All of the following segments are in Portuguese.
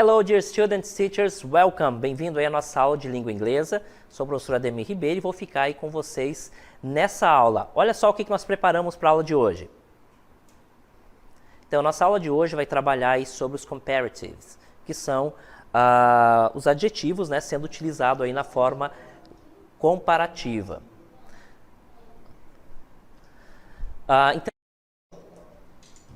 Hello, dear students, teachers, welcome! Bem-vindo aí à nossa aula de língua inglesa. Sou o professor Ademir Ribeiro e vou ficar aí com vocês nessa aula. Olha só o que nós preparamos para a aula de hoje. Então, nossa aula de hoje vai trabalhar aí sobre os comparatives, que são os adjetivos, né, sendo utilizados aí na forma comparativa. Então,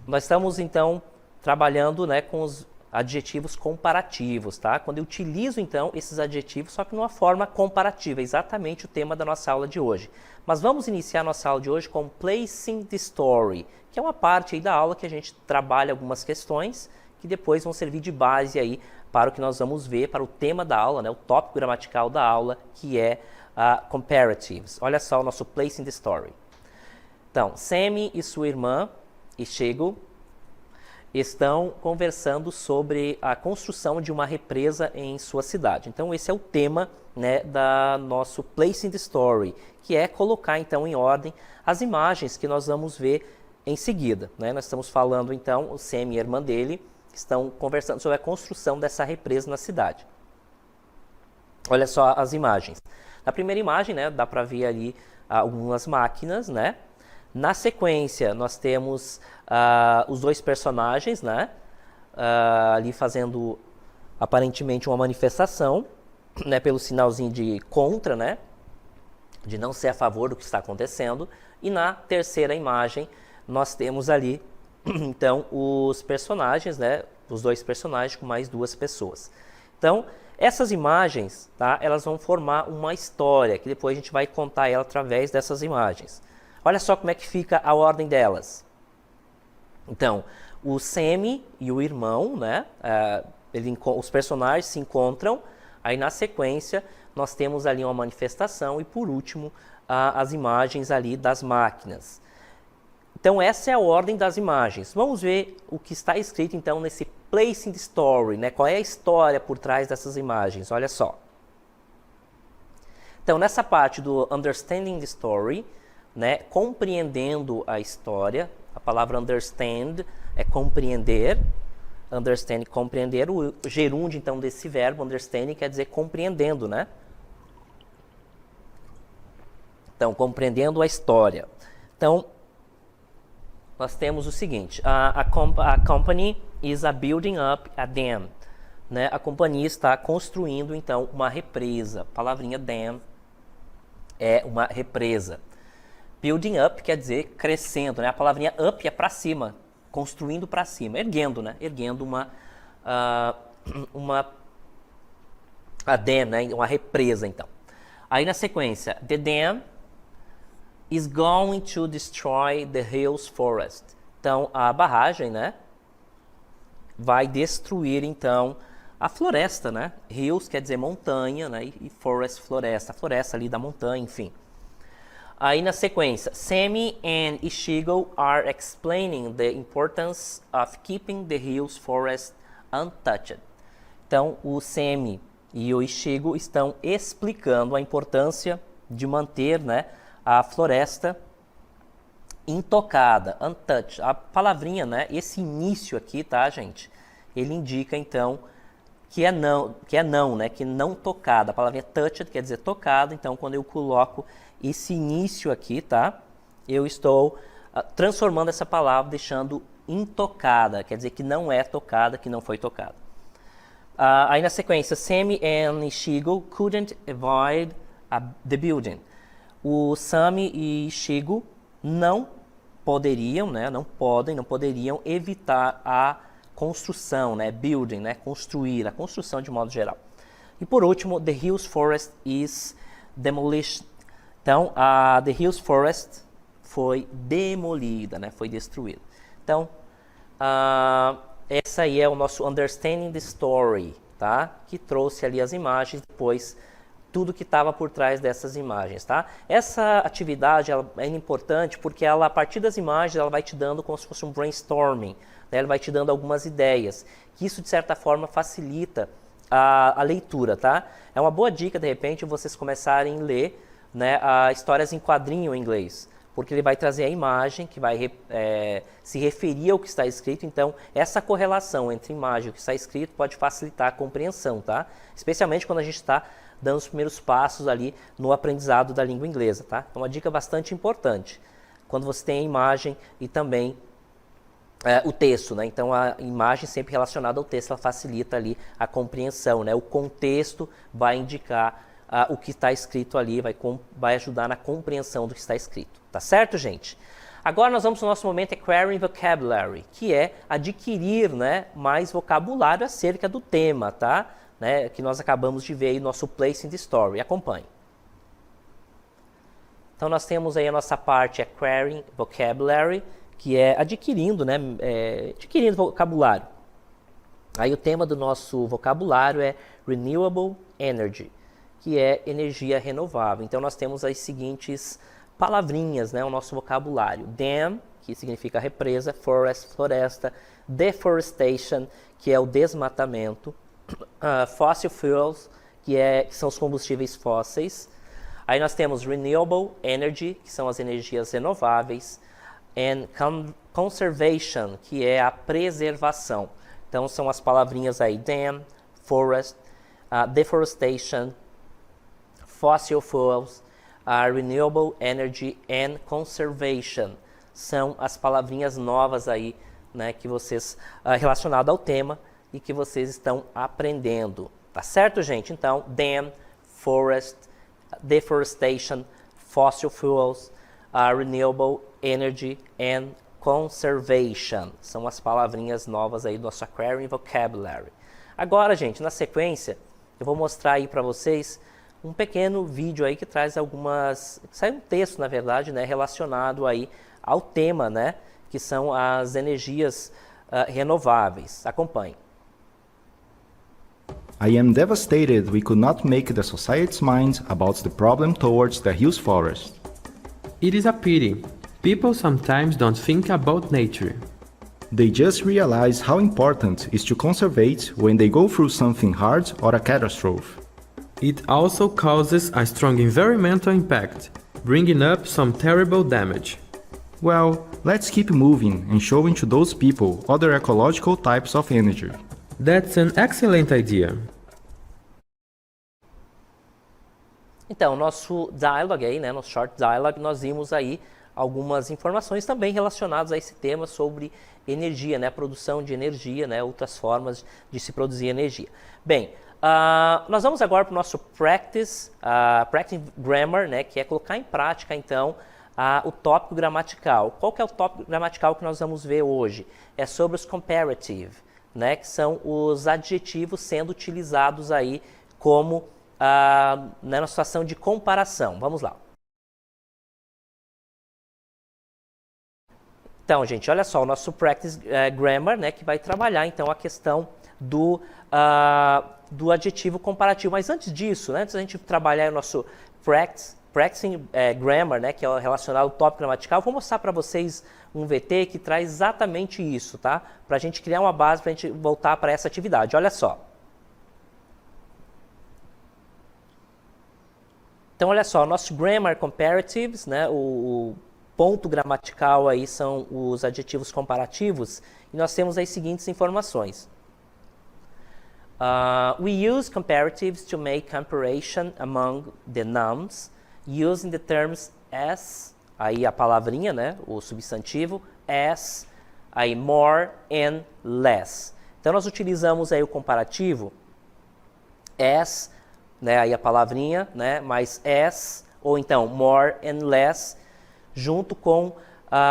nós estamos, então, trabalhando, né, com os adjetivos comparativos, tá? Quando eu utilizo, então, esses adjetivos, só que numa forma comparativa, exatamente o tema da nossa aula de hoje. Mas vamos iniciar a nossa aula de hoje com Placing the Story, que é uma parte aí da aula que a gente trabalha algumas questões que depois vão servir de base aí para o que nós vamos ver, para o tema da aula, né, o tópico gramatical da aula, que é comparatives. Olha só o nosso Placing the Story. Então, Sammy e sua irmã, Ichigo, estão conversando sobre a construção de uma represa em sua cidade. Então, esse é o tema, né, da nosso Placing the Story, que é colocar, então, em ordem as imagens que nós vamos ver em seguida, né? Nós estamos falando, então, o Sam e a irmã dele estão conversando sobre a construção dessa represa na cidade. Olha só as imagens. Na primeira imagem, né, dá para ver ali algumas máquinas, né? Na sequência, nós temos os dois personagens, né, ali fazendo aparentemente uma manifestação, né, pelo sinalzinho de contra, né, de não ser a favor do que está acontecendo. E na terceira imagem, nós temos ali, então, os personagens, né, os dois personagens com mais duas pessoas. Então, essas imagens, tá, elas vão formar uma história, que depois a gente vai contar ela através dessas imagens. Olha só como é que fica a ordem delas. Então, o Sammy e o irmão, né, os personagens se encontram, aí na sequência nós temos ali uma manifestação e por último as imagens ali das máquinas. Então essa é a ordem das imagens. Vamos ver o que está escrito então nesse Placing the Story, né? Qual é a história por trás dessas imagens? Olha só. Então nessa parte do Understanding the Story, né, compreendendo a história, a palavra understand é compreender, understand, compreender, o gerúndio então desse verbo, understanding, quer dizer compreendendo, né? Então, compreendendo a história. Então, nós temos o seguinte, a company is building up a dam, né? A companhia está construindo então uma represa, a palavrinha dam é uma represa. Building up quer dizer crescendo, né? A palavrinha up é para cima, construindo para cima, erguendo, né? Erguendo a dam, né? Uma represa, então. Aí na sequência, the dam is going to destroy the Hills Forest. Então a barragem, né? Vai destruir então a floresta, né? Hills quer dizer montanha, né? E forest, floresta, a floresta ali da montanha, enfim. Aí na sequência, Sammy and Ichigo are explaining the importance of keeping the Hills Forest untouched. Então, o Sammy e o Ichigo estão explicando a importância de manter, né, a floresta intocada, untouched. A palavrinha, né, esse início aqui, tá, gente? Ele indica, então, que é não, né, que não tocada. A palavrinha touched quer dizer tocada, então, quando eu coloco esse início aqui, tá? Eu estou transformando essa palavra, deixando intocada, quer dizer que não é tocada, que não foi tocada. Aí na sequência, Sammy and Ichigo couldn't avoid the building. O Sammy e Ichigo não poderiam, né? Não poderiam evitar a construção, né? Building, né? Construir, a construção de modo geral. E por último, the Hills Forest is demolished. Então, a The Hills Forest foi demolida, né? Foi destruída. Então, essa aí é o nosso Understanding the Story, tá? Que trouxe ali as imagens, depois tudo que estava por trás dessas imagens, tá? Essa atividade ela é importante porque ela, a partir das imagens, ela vai te dando como se fosse um brainstorming, né? Ela vai te dando algumas ideias, que isso de certa forma facilita a leitura, tá? É uma boa dica, de repente, vocês começarem a ler, né, histórias em quadrinho em inglês, porque ele vai trazer a imagem que vai se referir ao que está escrito. Então, essa correlação entre imagem e o que está escrito pode facilitar a compreensão, tá? Especialmente quando a gente está dando os primeiros passos ali no aprendizado da língua inglesa, tá? É uma dica bastante importante, quando você tem a imagem e também o texto, né? Então, a imagem sempre relacionada ao texto, ela facilita ali a compreensão, né? O contexto vai indicar o que está escrito ali, vai ajudar na compreensão do que está escrito. Tá certo, gente? Agora nós vamos no nosso momento Acquiring Vocabulary, que é adquirir, né, mais vocabulário acerca do tema, tá? Né, que nós acabamos de ver aí no nosso Place in the Story. Acompanhe. Então nós temos aí a nossa parte Acquiring Vocabulary, que é adquirindo, né, adquirindo vocabulário. Aí o tema do nosso vocabulário é Renewable Energy, que é energia renovável. Então nós temos as seguintes palavrinhas, né, o nosso vocabulário. Dam, que significa represa, forest, floresta, deforestation, que é o desmatamento, fossil fuels, que são os combustíveis fósseis. Aí nós temos renewable energy, que são as energias renováveis, and conservation, que é a preservação. Então são as palavrinhas aí, dam, forest, deforestation, fossil fuels, renewable energy and conservation. São as palavrinhas novas aí, né, que vocês, relacionadas ao tema e que vocês estão aprendendo. Tá certo, gente? Então, dam, forest, deforestation, fossil fuels, renewable energy and conservation. São as palavrinhas novas aí do nosso Acquiring Vocabulary. Agora, gente, na sequência, eu vou mostrar aí para vocês um pequeno vídeo aí que traz sai um texto, na verdade, né, relacionado aí ao tema, né, que são as energias renováveis. Acompanhe. I am devastated we could not make the society's minds about the problem towards the Hills Forest. It is a pity. People sometimes don't think about nature. They just realize how important is to conserve it when they go through something hard or a catastrophe. It also causes a strong environmental impact, bringing up some terrible damage. Well, let's keep moving and showing to those people other ecological types of energy. That's an excellent idea. Então, nosso dialogue aí, né, no short dialogue, nós vimos aí algumas informações também relacionadas a esse tema sobre energia, né, produção de energia, né, outras formas de se produzir energia. Bem, nós vamos agora para o nosso practice grammar, né, que é colocar em prática, então, o tópico gramatical. Qual que é o tópico gramatical que nós vamos ver hoje? É sobre os comparative, né, que são os adjetivos sendo utilizados aí como na situação de comparação. Vamos lá. Então, gente, olha só, o nosso practice grammar, né, que vai trabalhar, então, a questão do adjetivo comparativo. Mas antes disso, né, antes da gente trabalhar o nosso practicing grammar, né, que é relacionado ao tópico gramatical, eu vou mostrar para vocês um VT que traz exatamente isso, tá? Para a gente criar uma base para a gente voltar para essa atividade. Olha só. Então, olha só, nosso grammar comparatives, né, o ponto gramatical aí são os adjetivos comparativos, e nós temos as seguintes informações. We use comparatives to make comparison among the nouns, using the terms as, aí a palavrinha, né, o substantivo, as, aí more and less. Então, nós utilizamos aí o comparativo as, né, aí a palavrinha, né, mais as, ou então more and less, junto com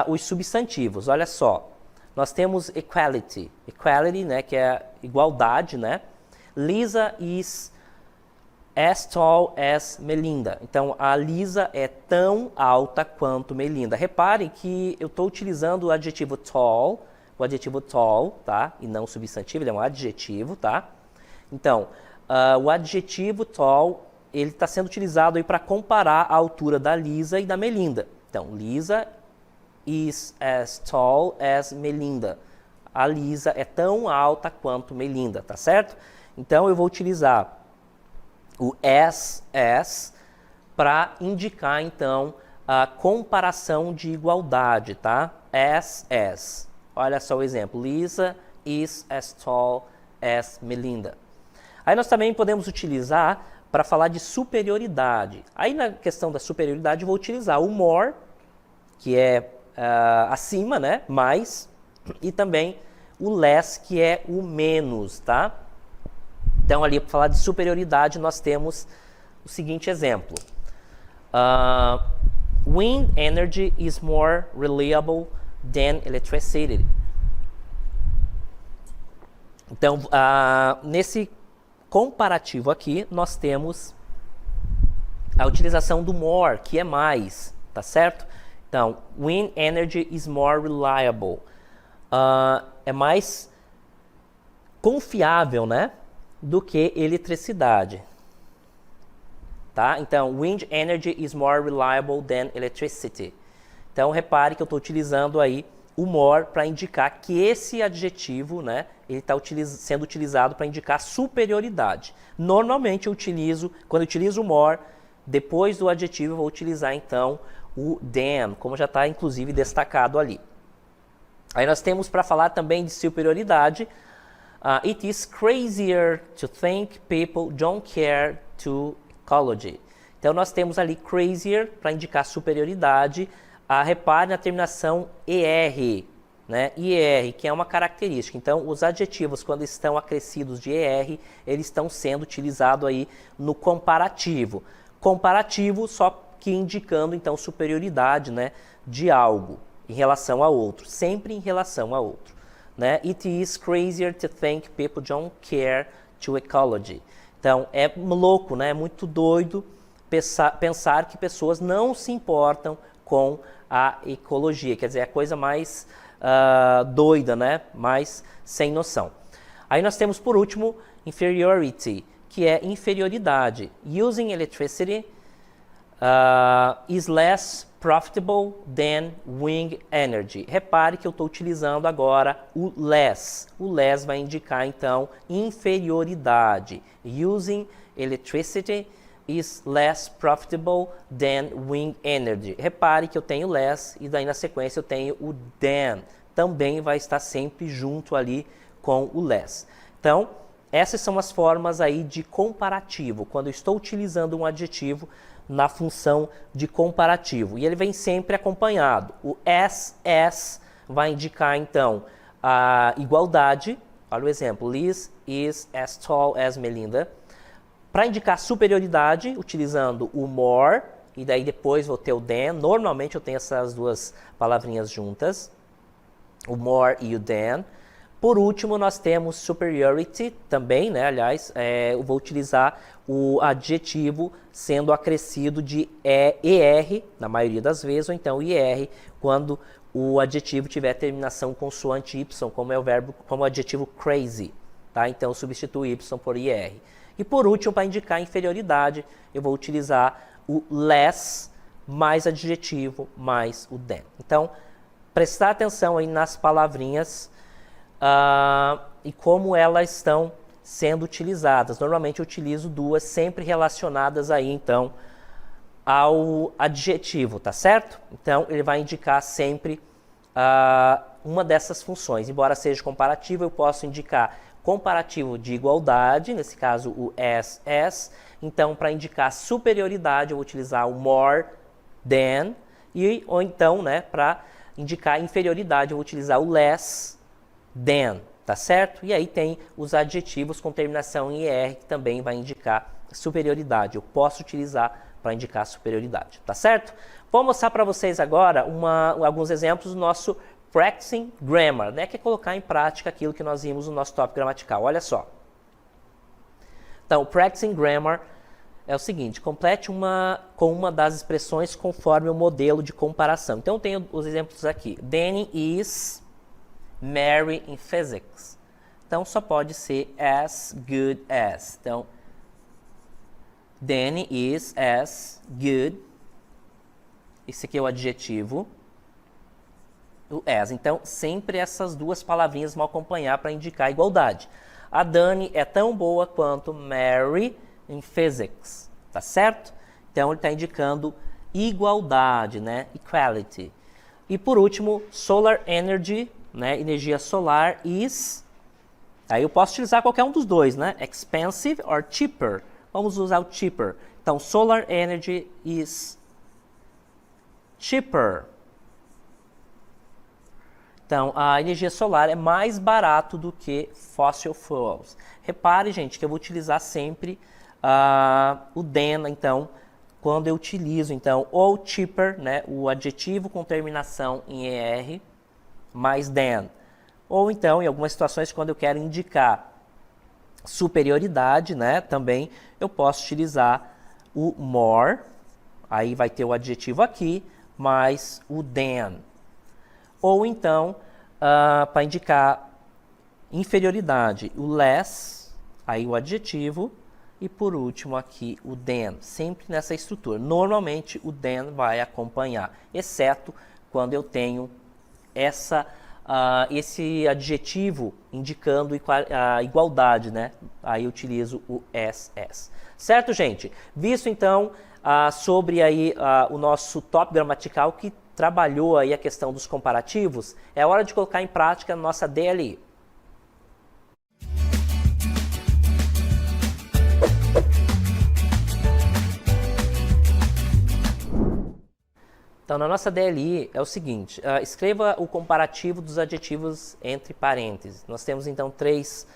os substantivos. Olha só, nós temos equality, né, que é igualdade, né? Lisa is as tall as Melinda. Então, a Lisa é tão alta quanto Melinda. Reparem que eu estou utilizando o adjetivo tall, tá? E não o substantivo, ele é um adjetivo, tá? Então, o adjetivo tall, ele está sendo utilizado aí para comparar a altura da Lisa e da Melinda. Então, Lisa is as tall as Melinda. A Lisa é tão alta quanto Melinda, tá certo? Então, eu vou utilizar o as para indicar, então, a comparação de igualdade, tá? As. Olha só o exemplo. Lisa is as tall as Melinda. Aí nós também podemos utilizar para falar de superioridade. Aí na questão da superioridade eu vou utilizar o more, que é acima, né? Mais, e também o less, que é o menos, tá? Então ali para falar de superioridade nós temos o seguinte exemplo. Wind energy is more reliable than electricity. Então, nesse comparativo aqui, nós temos a utilização do more, que é mais, tá certo? Então, wind energy is more reliable. É mais confiável, né, do que eletricidade. Tá? Então, wind energy is more reliable than electricity. Então, repare que eu estou utilizando aí o more para indicar que esse adjetivo, né, ele está sendo utilizado para indicar superioridade. Normalmente eu utilizo, quando eu utilizo o more, depois do adjetivo eu vou utilizar então o than, como já está inclusive destacado ali. Aí nós temos para falar também de superioridade. It is crazier to think people don't care to ecology. Então nós temos ali crazier para indicar superioridade. Repare na terminação ER, né? IR, que é uma característica. Então os adjetivos, quando estão acrescidos de ER, eles estão sendo utilizados aí no comparativo. Comparativo só que indicando então superioridade, né, de algo em relação a outro, sempre em relação a outro, né? It is crazier to think people don't care to ecology. Então é louco, né? É muito doido pensar que pessoas não se importam com a ecologia, quer dizer, é a coisa mais doida, né? Mais sem noção. Aí nós temos por último inferiority, que é inferioridade. Using electricity is less profitable than wind energy. Repare que eu estou utilizando agora o less. O less vai indicar então inferioridade. Using electricity is less profitable than wind energy. Repare que eu tenho less e daí na sequência eu tenho o than. Também vai estar sempre junto ali com o less. Então, essas são as formas aí de comparativo, quando eu estou utilizando um adjetivo na função de comparativo. E ele vem sempre acompanhado. O as vai indicar então a igualdade. Olha o exemplo. Liz is as tall as Melinda. Para indicar superioridade, utilizando o more, e daí depois vou ter o than. Normalmente eu tenho essas duas palavrinhas juntas, o more e o than. Por último, nós temos superiority também, né? Aliás, eu vou utilizar o adjetivo sendo acrescido de ER, na maioria das vezes, ou então IR, quando o adjetivo tiver terminação consoante Y, como é o verbo, como o adjetivo crazy. Tá? Então, eu substituo Y por IR. E por último, para indicar inferioridade, eu vou utilizar o less mais adjetivo mais o than. Então, prestar atenção aí nas palavrinhas e como elas estão sendo utilizadas. Normalmente eu utilizo duas sempre relacionadas aí, então, ao adjetivo, tá certo? Então, ele vai indicar sempre uma dessas funções. Embora seja comparativo, eu posso indicar comparativo de igualdade, nesse caso o as. Então, para indicar superioridade, eu vou utilizar o more than, ou então, né, para indicar inferioridade, eu vou utilizar o less than, tá certo? E aí tem os adjetivos com terminação em ER, que também vai indicar superioridade. Eu posso utilizar para indicar superioridade, tá certo? Vou mostrar para vocês agora alguns exemplos do nosso Practicing Grammar, né? Que é colocar em prática aquilo que nós vimos no nosso tópico gramatical. Olha só. Então, o Practicing Grammar é o seguinte: complete com uma das expressões conforme o modelo de comparação. Então, eu tenho os exemplos aqui. Danny is Mary in physics. Então, só pode ser as good as. Então, Danny is as good. Esse aqui é o adjetivo. O as. Então, sempre essas duas palavrinhas vão acompanhar para indicar a igualdade. A Dani é tão boa quanto Mary in physics. Tá certo? Então, ele está indicando igualdade, né? Equality. E por último, solar energy, né? Energia solar is... Aí eu posso utilizar qualquer um dos dois, né? Expensive or cheaper. Vamos usar o cheaper. Então, solar energy is cheaper. Então, a energia solar é mais barato do que fossil fuels. Repare, gente, que eu vou utilizar sempre o than, então, quando eu utilizo, então, ou cheaper, né, o adjetivo com terminação em ER, mais than. Ou então, em algumas situações, quando eu quero indicar superioridade, né, também eu posso utilizar o more, aí vai ter o adjetivo aqui, mais o than. Ou então, para indicar inferioridade, o less, aí o adjetivo, e por último aqui o than, sempre nessa estrutura. Normalmente o than vai acompanhar, exceto quando eu tenho esse adjetivo indicando a igualdade, né? Aí eu utilizo o SS. Certo, gente? Visto então sobre aí o nosso top gramatical que trabalhou aí a questão dos comparativos, é hora de colocar em prática a nossa DLI. Então, na nossa DLI é o seguinte, escreva o comparativo dos adjetivos entre parênteses. Nós temos, então, três,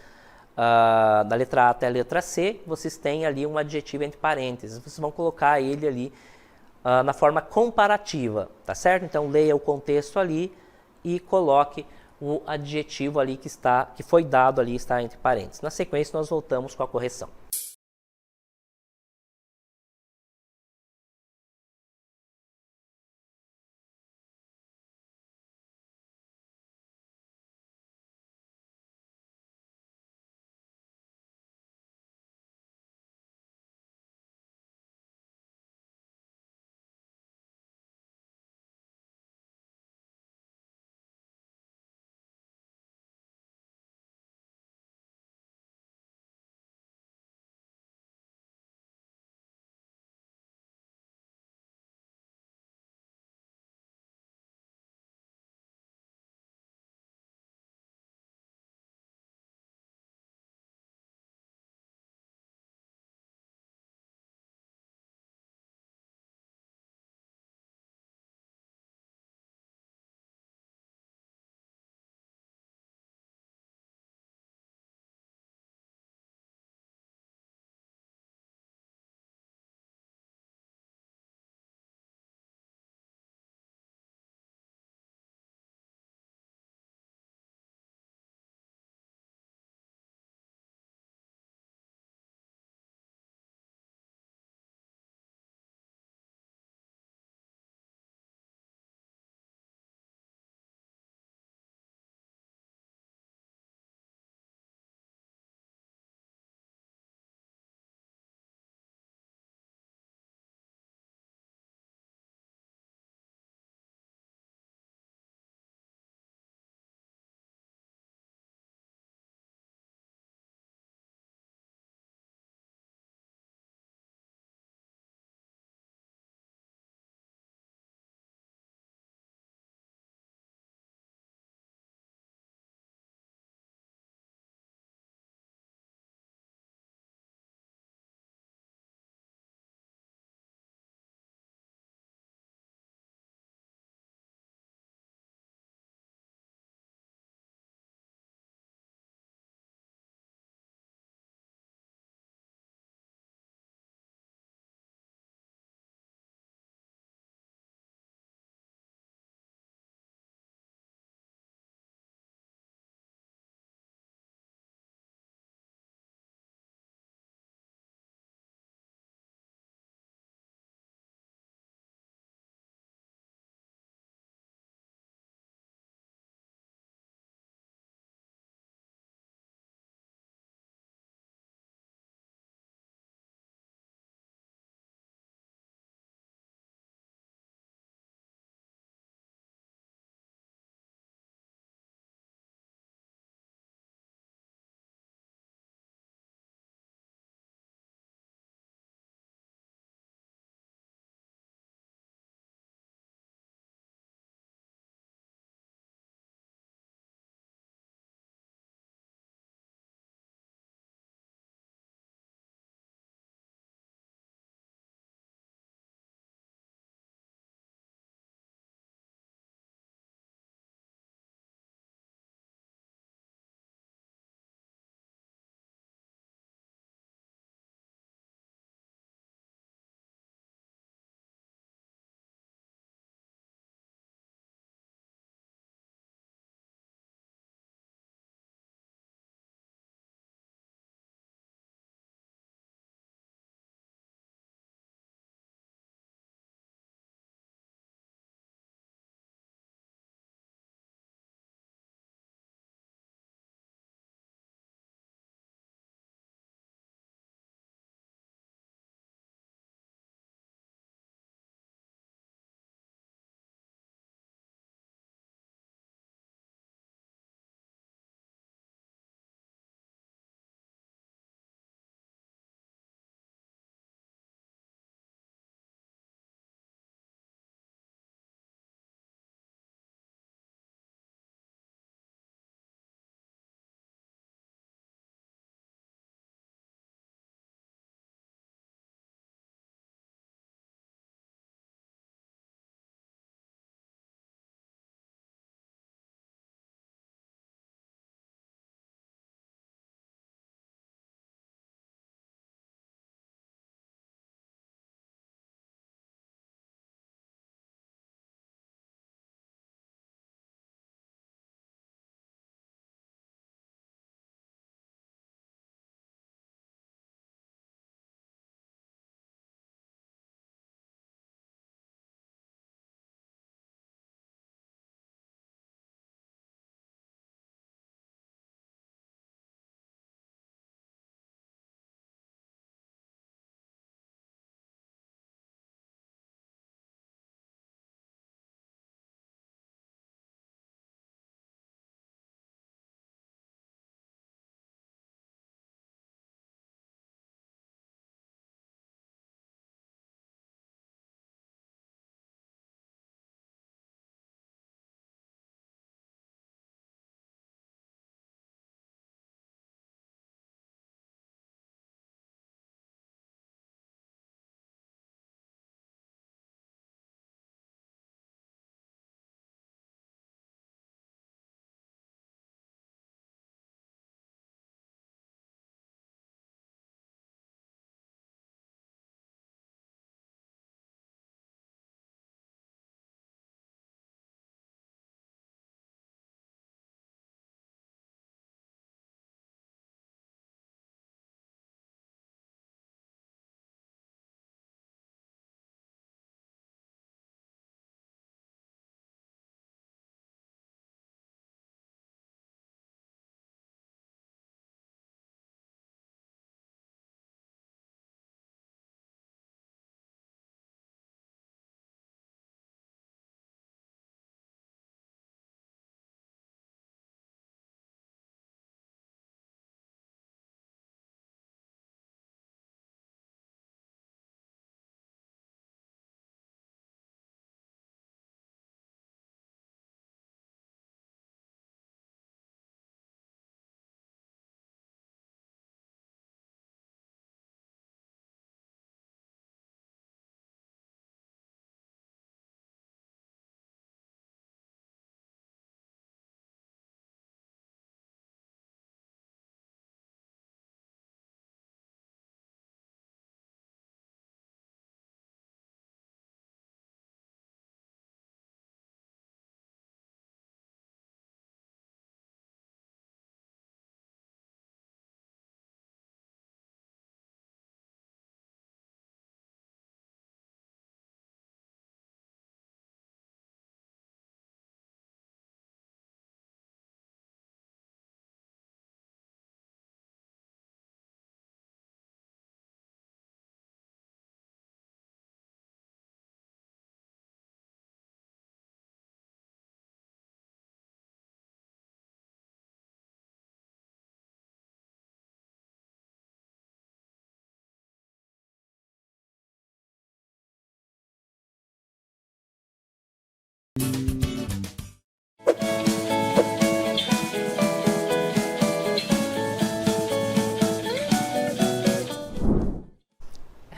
da letra A até a letra C, vocês têm ali um adjetivo entre parênteses. Vocês vão colocar ele ali na forma comparativa, tá certo? Então, leia o contexto ali e coloque o adjetivo ali que foi dado ali, está entre parênteses. Na sequência, nós voltamos com a correção.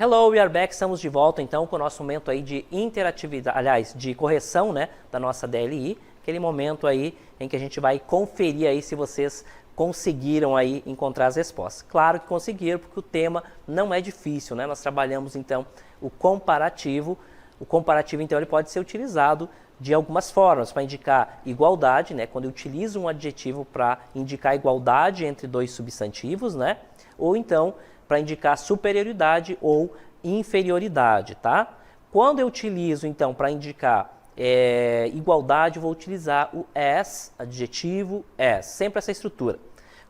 Hello, we are back. Estamos de volta então com o nosso momento aí de interatividade, aliás, de correção, né, da nossa DLI, aquele momento aí em que a gente vai conferir aí se vocês conseguiram aí encontrar as respostas. Claro que conseguiram, porque o tema não é difícil, né? Nós trabalhamos então o comparativo. O comparativo então ele pode ser utilizado de algumas formas para indicar igualdade, né? Quando eu utilizo um adjetivo para indicar igualdade entre dois substantivos, né? Ou então para indicar superioridade ou inferioridade, tá? Quando eu utilizo, então, para indicar igualdade, eu vou utilizar o as, adjetivo as, sempre essa estrutura.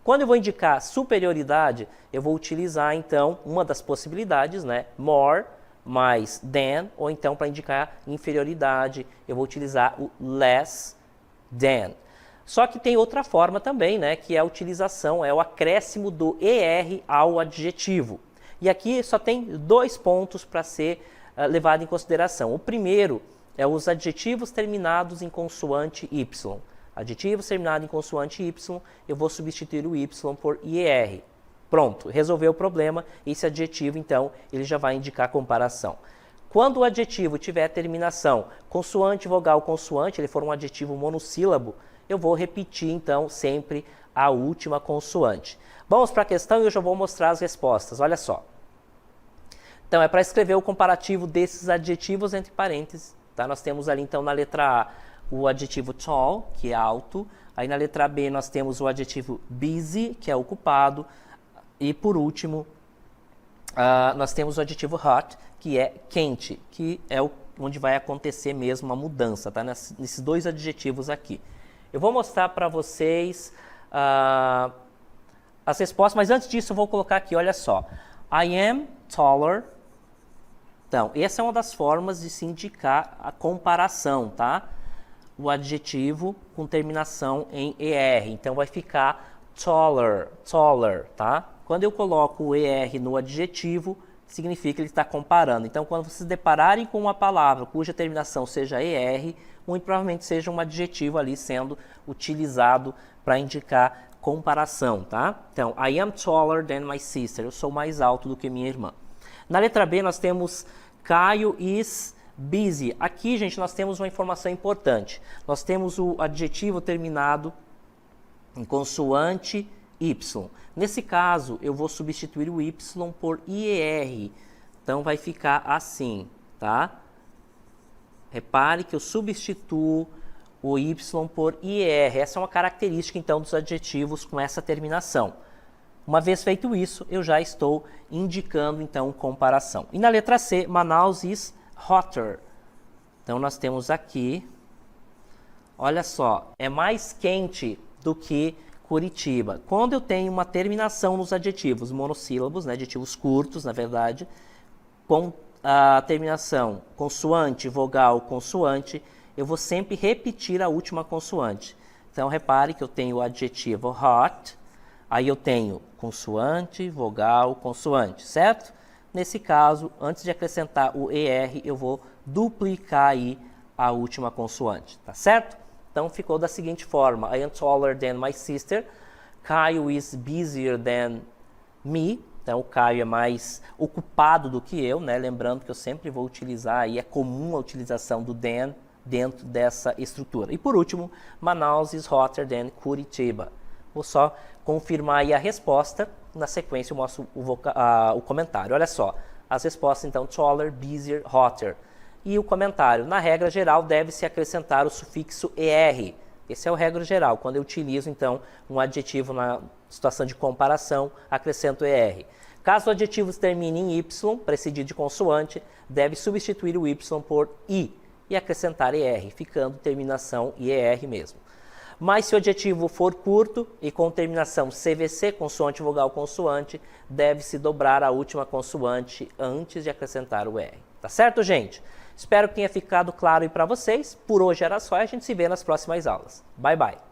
Quando eu vou indicar superioridade, eu vou utilizar, então, uma das possibilidades, né? More, mais than, ou então, para indicar inferioridade, eu vou utilizar o less than. Só que tem outra forma também, né, que é a utilização, é o acréscimo do ER ao adjetivo. E aqui só tem 2 pontos para ser levado em consideração. O primeiro é os adjetivos terminados em consoante Y. Adjetivos terminados em consoante Y, eu vou substituir o Y por IER. Pronto, resolveu o problema. Esse adjetivo, então, ele já vai indicar comparação. Quando o adjetivo tiver terminação consoante, vogal, consoante, ele for um adjetivo monossílabo, eu vou repetir, então, sempre a última consoante. Vamos para a questão e eu já vou mostrar as respostas. Olha só. Então, é para escrever o comparativo desses adjetivos entre parênteses. Tá? Nós temos ali, então, na letra A, o adjetivo tall, que é alto. Aí, na letra B, nós temos o adjetivo busy, que é ocupado. E, por último, nós temos o adjetivo hot, que é quente, que é onde vai acontecer mesmo a mudança, tá? Nesses 2 adjetivos aqui. Eu vou mostrar para vocês as respostas, mas antes disso eu vou colocar aqui, olha só. I am taller. Então, essa é uma das formas de se indicar a comparação, tá? O adjetivo com terminação em ER. Então, vai ficar taller, taller, tá? Quando eu coloco o ER no adjetivo, significa que ele está comparando. Então, quando vocês depararem com uma palavra cuja terminação seja ER, muito provavelmente seja um adjetivo ali sendo utilizado para indicar comparação, tá? Então, I am taller than my sister. Eu sou mais alto do que minha irmã. Na letra B, nós temos Caio is busy. Aqui, gente, nós temos uma informação importante. Nós temos o adjetivo terminado em consoante Y. Nesse caso, eu vou substituir o Y por IER. Então, vai ficar assim, tá? Repare que eu substituo o Y por IER. Essa é uma característica, então, dos adjetivos com essa terminação. Uma vez feito isso, eu já estou indicando, então, comparação. E na letra C, Manaus is hotter. Então, nós temos aqui, olha só, é mais quente do que Curitiba. Quando eu tenho uma terminação nos adjetivos monossílabos, né, adjetivos curtos, na verdade, com a terminação consoante, vogal, consoante, eu vou sempre repetir a última consoante. Então, repare que eu tenho o adjetivo hot, aí eu tenho consoante, vogal, consoante, certo? Nesse caso, antes de acrescentar o ER, eu vou duplicar aí a última consoante, tá certo? Então, ficou da seguinte forma: I am taller than my sister. Caio is busier than me. Então, o Caio é mais ocupado do que eu, né? Lembrando que eu sempre vou utilizar, e é comum a utilização do than dentro dessa estrutura. E por último, Manaus is hotter than Curitiba. Vou só confirmar aí a resposta. Na sequência, eu mostro o comentário. Olha só, as respostas, então, taller, busier, hotter. E o comentário: na regra geral, deve-se acrescentar o sufixo ER. Esse é o regra geral. Quando eu utilizo, então, um adjetivo na situação de comparação, acrescento ER. Caso o adjetivo termine em Y, precedido de consoante, deve substituir o Y por I e acrescentar ER, ficando terminação IER mesmo. Mas se o adjetivo for curto e com terminação CVC, consoante, vogal, consoante, deve-se dobrar a última consoante antes de acrescentar o ER. Tá certo, gente? Espero que tenha ficado claro aí para vocês. Por hoje era só, a gente se vê nas próximas aulas. Bye, bye!